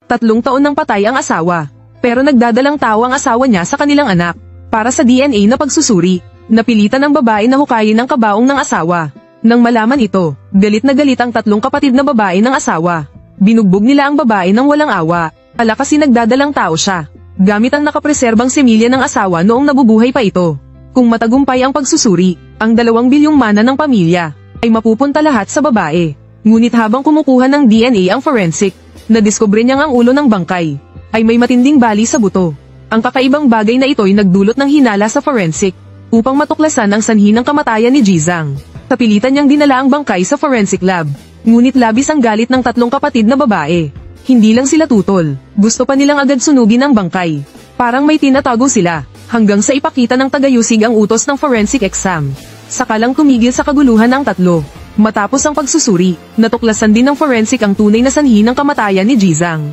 3 taon nang patay ang asawa. Pero nagdadalang tao ang asawa niya sa kanilang anak. Para sa DNA na pagsusuri, napilitan ang babae na hukayin ang kabaong ng asawa. Nang malaman ito, galit na galit ang 3 kapatid na babae ng asawa. Binugbog nila ang babae ng walang awa. Ala kasi nagdadalang tao siya. Gamit ang nakapreserbang semilya ng asawa noong nabubuhay pa ito. Kung matagumpay ang pagsusuri, ang 2 bilyong mana ng pamilya ay mapupunta lahat sa babae. Ngunit habang kumukuha ng DNA ang forensic, nadiskubre niyang ang ulo ng bangkay ay may matinding bali sa buto. Ang kakaibang bagay na ito'y nagdulot ng hinala sa forensic upang matuklasan ang sanhi ng kamatayan ni Jizang. Kapilitan niyang dinala ang bangkay sa forensic lab. Ngunit labis ang galit ng 3 kapatid na babae. Hindi lang sila tutol, gusto pa nilang agad sunugin ang bangkay. Parang may tinatago sila, hanggang sa ipakita ng tagayusig ang utos ng forensic exam. Saka lang tumigil sa kaguluhan ang 3. Matapos ang pagsusuri, natuklasan din ng forensic ang tunay na sanhi ng kamatayan ni Jizang.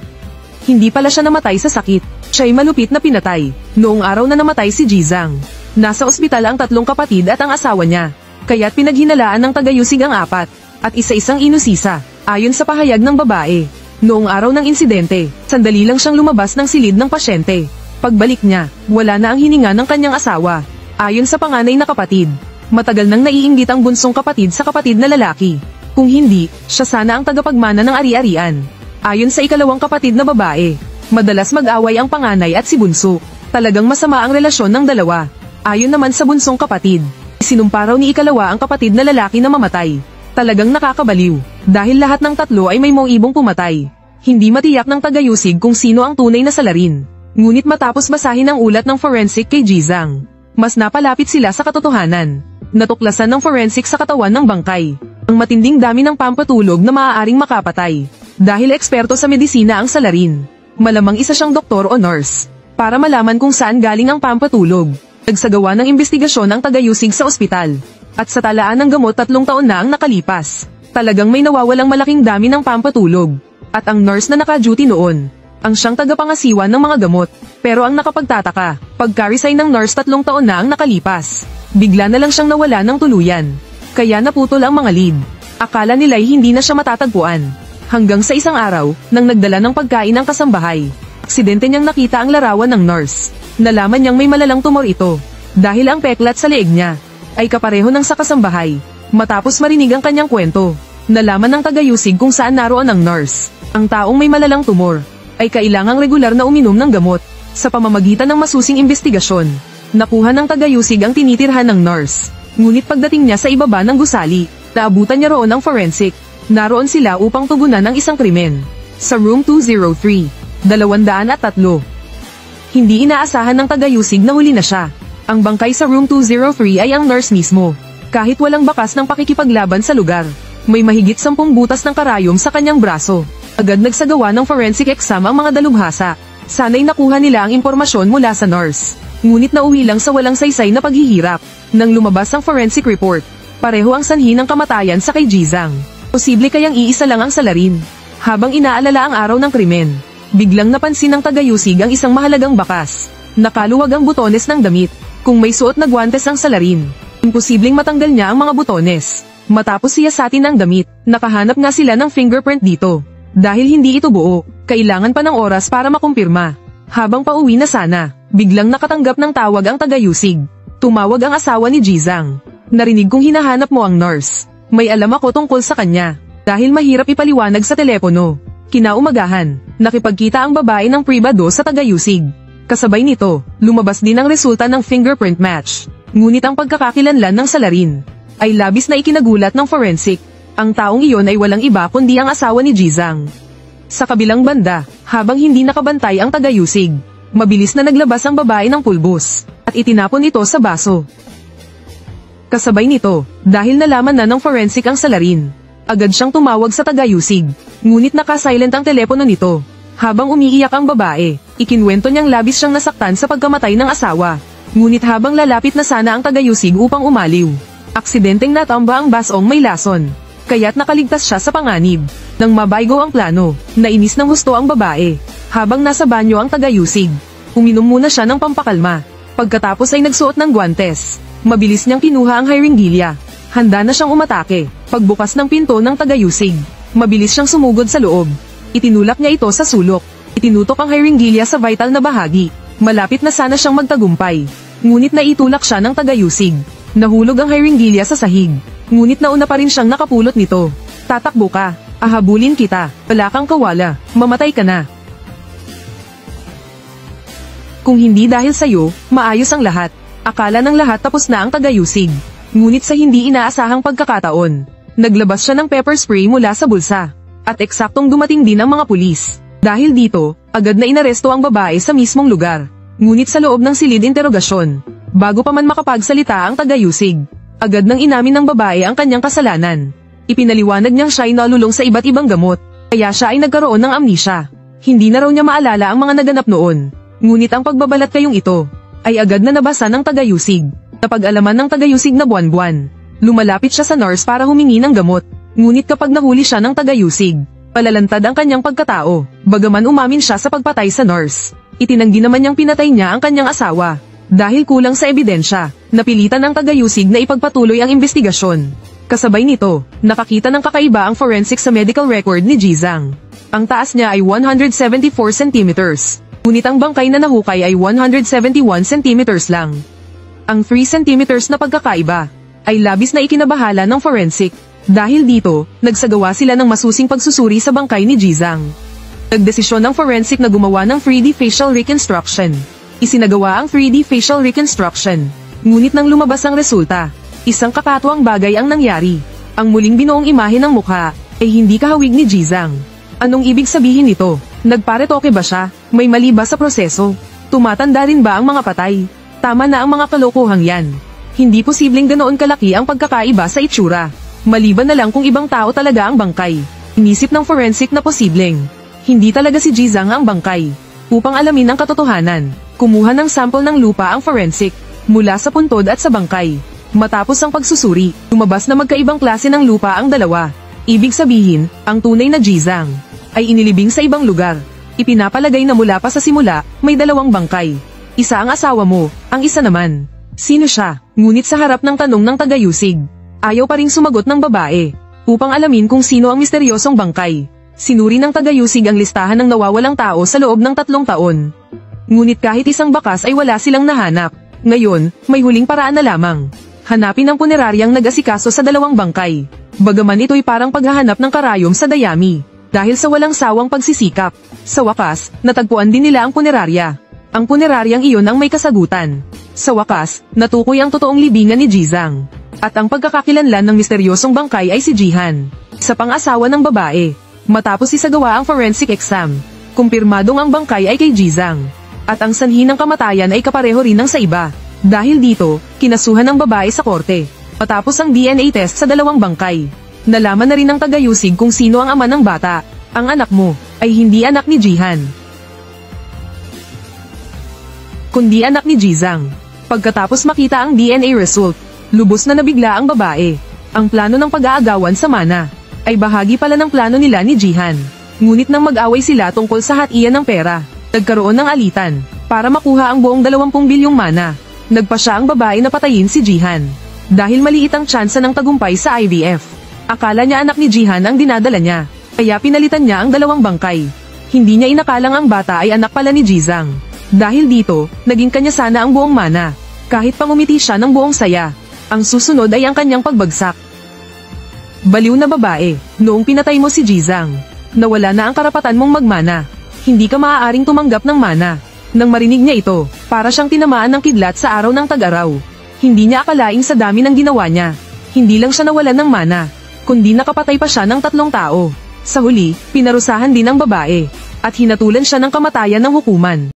Hindi pala siya namatay sa sakit, siya'y malupit na pinatay. Noong araw na namatay si Jizang, nasa ospital ang 3 kapatid at ang asawa niya. Kaya't pinaghinalaan ng tagayusig ang 4, at isa-isang inusisa, ayon sa pahayag ng babae. Noong araw ng insidente, sandali lang siyang lumabas ng silid ng pasyente. Pagbalik niya, wala na ang hininga ng kanyang asawa. Ayon sa panganay na kapatid, matagal nang naiinggit ang bunsong kapatid sa kapatid na lalaki. Kung hindi, siya sana ang tagapagmana ng ari-arian. Ayon sa ikalawang kapatid na babae, madalas mag-away ang panganay at si bunso. Talagang masama ang relasyon ng dalawa. Ayon naman sa bunsong kapatid, sinumpa raw ni ikalawa ang kapatid na lalaki na mamatay. Talagang nakakabaliw, dahil lahat ng 3 ay may mauibong pumatay. Hindi matiyak ng tagayusig kung sino ang tunay na salarin. Ngunit matapos basahin ang ulat ng forensic kay Jizang, mas napalapit sila sa katotohanan. Natuklasan ng forensic sa katawan ng bangkay ang matinding dami ng pampatulog na maaaring makapatay. Dahil eksperto sa medisina ang salarin, malamang isa siyang doktor o nurse. Para malaman kung saan galing ang pampatulog, nagsagawa ng investigasyon ang tagayusig sa ospital. At sa talaan ng gamot 3 taon na ang nakalipas, talagang may nawawalang malaking dami ng pampatulog. At ang nurse na naka-duty noon, ang siyang tagapangasiwa ng mga gamot. Pero ang nakapagtataka, pagka-resign ng nurse 3 taon na ang nakalipas, bigla na lang siyang nawala ng tuluyan. Kaya naputol ang mga lead. Akala nila'y hindi na siya matatagpuan. Hanggang sa isang araw, nang nagdala ng pagkain ng kasambahay, aksidente niyang nakita ang larawan ng nurse. Nalaman niyang may malalang tumor ito, dahil ang peklat sa leeg niya ay kapareho ng sa kasambahay. Matapos marinig ang kanyang kwento, nalaman ng tagayusig kung saan naroon ang nurse. Ang taong may malalang tumor ay kailangang regular na uminom ng gamot. Sa pamamagitan ng masusing investigasyon, nakuha ng tagayusig ang tinitirhan ng nurse. Ngunit pagdating niya sa ibaba ng gusali, naabutan niya roon ang forensic. Naroon sila upang tugunan ang isang krimen. Sa room 203, 203. Hindi inaasahan ng tagayusig na huli na siya. Ang bangkay sa room 203 ay ang nurse mismo. Kahit walang bakas ng pakikipaglaban sa lugar, may mahigit 10 butas ng karayom sa kanyang braso. Agad nagsagawa ng forensic exam ang mga dalubhasa. Sana'y nakuha nila ang impormasyon mula sa nurse. Ngunit nauwi lang sa walang saysay na paghihirap. Nang lumabas ang forensic report, pareho ang sanhi ng kamatayan sa kay Jizang. Posible kayang iisa lang ang salarin. Habang inaalala ang araw ng krimen, biglang napansin ng tagayusig ang isang mahalagang bakas. Nakaluwag ang butones ng damit. Kung may suot na guwantes ang salarin, imposibleng matanggal niya ang mga butones. Matapos siyasatin ang damit, nakahanap nga sila ng fingerprint dito. Dahil hindi ito buo, kailangan pa ng oras para makumpirma. Habang pauwi na sana, biglang nakatanggap ng tawag ang tagayusig. Tumawag ang asawa ni Jizang. Narinig kong hinahanap mo ang nurse. May alam ako tungkol sa kanya. Dahil mahirap ipaliwanag sa telepono. Kinaumagahan, nakipagkita ang babae ng pribado sa tagayusig. Kasabay nito, lumabas din ang resulta ng fingerprint match. Ngunit ang pagkakakilanlan ng salarin ay labis na ikinagulat ng forensic. Ang taong iyon ay walang iba kundi ang asawa ni Jizang. Sa kabilang banda, habang hindi nakabantay ang tagayusig, mabilis na naglabas ang babae ng pulbos at itinapon ito sa baso. Kasabay nito, dahil nalaman na ng forensic ang salarin, agad siyang tumawag sa tagayusig. Ngunit naka-silent ang telepono nito. Habang umiiyak ang babae, ikinwento niyang labis siyang nasaktan sa pagkamatay ng asawa. Ngunit habang lalapit na sana ang tagayusig upang umaliw, aksidenteng natamba ang basong may lason. Kaya't nakaligtas siya sa panganib. Nang mabaygo ang plano, nainis ng husto ang babae. Habang nasa banyo ang tagayusig, uminom muna siya ng pampakalma. Pagkatapos ay nagsuot ng guwantes. Mabilis niyang kinuha ang hiringgilya. Handa na siyang umatake. Pagbukas ng pinto ng tagayusig, mabilis siyang sumugod sa loob. Itinulak niya ito sa sulok. Itinutok ang Hyringgia sa vital na bahagi. Malapit na sana siyang magtagumpay. Ngunit naitulak siya ng tagayusig. Nahulog ang Hyringgia sa sahig. Ngunit nauna pa rin siyang nakapulot nito. Tatakbo ka. Ahabulin kita. Wala kang kawala. Mamatay ka na. Kung hindi dahil sa'yo, maayos ang lahat. Akala ng lahat tapos na ang tagayusig. Ngunit sa hindi inaasahang pagkakataon, naglabas siya ng pepper spray mula sa bulsa. At eksaktong dumating din ang mga pulis. Dahil dito, agad na inaresto ang babae sa mismong lugar. Ngunit sa loob ng silid interogasyon, bago pa man makapagsalita ang tagayusig, agad nang inamin ng babae ang kanyang kasalanan. Ipinaliwanag niyang siya ay nalulong sa iba't ibang gamot, kaya siya ay nagkaroon ng amnesia. Hindi na raw niya maalala ang mga naganap noon. Ngunit ang pagbabalat kayong ito, ay agad na nabasa ng tagayusig. Napag-alaman ng tagayusig na buwan-buwan. Lumalapit siya sa nurse para humingi ng gamot. Ngunit kapag nahuli siya ng tagayusig, palalantad ang kanyang pagkatao. Bagaman umamin siya sa pagpatay sa nurse, itinanggi naman niyang pinatay niya ang kanyang asawa. Dahil kulang sa ebidensya, napilitan ng tagayusig na ipagpatuloy ang investigasyon. Kasabay nito, nakakita ng kakaiba ang forensic sa medical record ni Jizang. Ang taas niya ay 174 centimeters. Ngunit ang bangkay na nahukay ay 171 centimeters lang. Ang 3 centimeters na pagkakaiba ay labis na ikinabahala ng forensic. Dahil dito, nagsagawa sila ng masusing pagsusuri sa bangkay ni Jizang. Nagdesisyon ng forensic na gumawa ng 3D facial reconstruction. Isinagawa ang 3D facial reconstruction. Ngunit nang lumabas ang resulta, isang kakatuwang bagay ang nangyari. Ang muling binuong imahe ng mukha ay hindi kahawig ni Jizang. Anong ibig sabihin nito? Nagparetoke ba siya? May mali ba sa proseso? Tumatanda rin ba ang mga patay? Tama na ang mga kalokohang yan. Hindi posibleng ganoon kalaki ang pagkakaiba sa itsura. Maliban na lang kung ibang tao talaga ang bangkay. Inisip ng forensic na posibleng hindi talaga si Jizang ang bangkay. Upang alamin ang katotohanan, kumuha ng sample ng lupa ang forensic mula sa puntod at sa bangkay. Matapos ang pagsusuri, lumabas na magkaibang klase ng lupa ang dalawa. Ibig sabihin, ang tunay na Jizang ay inilibing sa ibang lugar. Ipinapalagay na mula pa sa simula, may dalawang bangkay. Isa ang asawa mo, ang isa naman. Sino siya? Ngunit sa harap ng tanong ng tagayusig, ayaw pa ring sumagot ng babae. Upang alamin kung sino ang misteryosong bangkay, sinuri ng tagayusig ang listahan ng nawawalang tao sa loob ng 3 taon. Ngunit kahit isang bakas ay wala silang nahanap. Ngayon, may huling paraan na lamang. Hanapin ang puneraryang nag-asikaso sa 2 bangkay. Bagaman ito'y parang paghahanap ng karayom sa dayami. Dahil sa walang sawang pagsisikap, sa wakas, natagpuan din nila ang punerarya. Ang puneraryang iyon ang may kasagutan. Sa wakas, natukoy ang totoong libingan ni Jizang. At ang pagkakakilanlan ng misteryosong bangkay ay si Jihan, sa pang-asawa ng babae. Matapos isagawa ang forensic exam, kumpirmadong ang bangkay ay kay Jizang. At ang sanhi ng kamatayan ay kapareho rin ng sa iba. Dahil dito, kinasuhan ng babae sa korte. Matapos ang DNA test sa 2 bangkay, nalaman na rin ng tagayusig kung sino ang ama ng bata. Ang anak mo ay hindi anak ni Jihan, kundi anak ni Jizang. Pagkatapos makita ang DNA result, lubos na nabigla ang babae. Ang plano ng pag-aagawan sa mana ay bahagi pala ng plano nila ni Jihan. Ngunit nang mag-away sila tungkol sa hatian ng pera, nagkaroon ng alitan para makuha ang buong 20 bilyong mana. Nagpa siya ang babae na patayin si Jihan dahil maliit ang tsansa ng tagumpay sa IVF. Akala niya anak ni Jihan ang dinadala niya, kaya pinalitan niya ang 2 bangkay. Hindi niya inakalang ang bata ay anak pala ni Jizang. Dahil dito, naging kanya sana ang buong mana. Kahit pangumiti siya ng buong saya, ang susunod ay ang kanyang pagbagsak. Baliw na babae, noong pinatay mo si Jizang, nawala na ang karapatan mong magmana. Hindi ka maaaring tumanggap ng mana. Nang marinig niya ito, para siyang tinamaan ng kidlat sa araw ng tag-araw. Hindi niya akalaing sa dami ng ginawa niya, hindi lang siya nawalan ng mana, kundi nakapatay pa siya ng 3 tao. Sa huli, pinarusahan din ang babae, at hinatulan siya ng kamatayan ng hukuman.